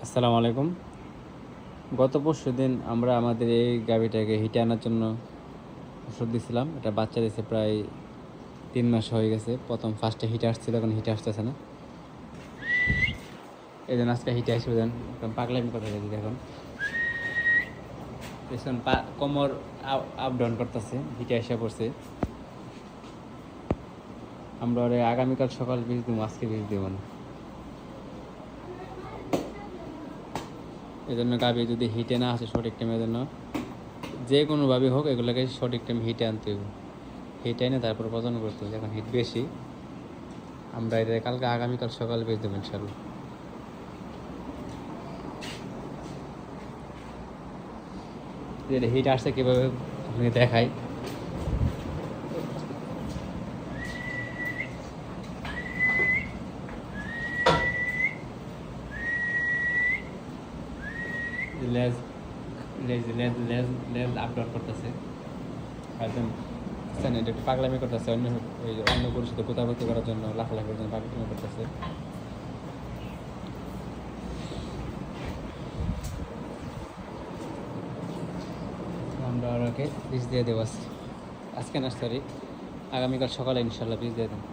আসসালামু আলাইকুম। গত পরশুদিন আমরা আমাদের এই গাভীটাকে হিটে আনার জন্য ওষুধ দিছিলাম। এটা বাচ্চা দিয়েছে প্রায় ৩ মাস হয়ে গেছে। ফার্স্টে হিটে আসছিল, এখন হিটে আসতেছে না। এই জন্য আজকে হিটে আসবে। পাগলামি কথা যদি এখন পেছন কোমর আপ ডাউন করতেছে, হিটে এসে পড়ছে। আমরা ওরে আগামীকাল সকাল বীজ দেবো, আজকে বীজ দেবো না। এই জন্য গাভী যদি হিটে না আসে সঠিক টাইমের জন্য, যে কোনোভাবে হোক এগুলোকে সঠিক টাইম হিটে আনতে হবে। হিট এনে তারপর প্রজনন করতে হবে। এখন হিট বেশি, আমরা এটা আগামীকাল সকাল বেচ দেবো ইনশাল্লাহ। হিট আসছে কীভাবে আপনাকে দেখাই। লেজ লেজ লেজ লেজ লেজ আপ ডাউন করতেছে, একদম এটা একটু পাগলামি করতেছে। অন্য পুরুষ সাথে কোথাপতি করার জন্য লাফালাফির জন্য পাগলামি করতেছে। আমরা ওকে বীজ দিয়ে দেবো আজকে না, সরি, আগামীকাল সকালে ইনশাল্লাহ বীজ দিয়ে দেবো।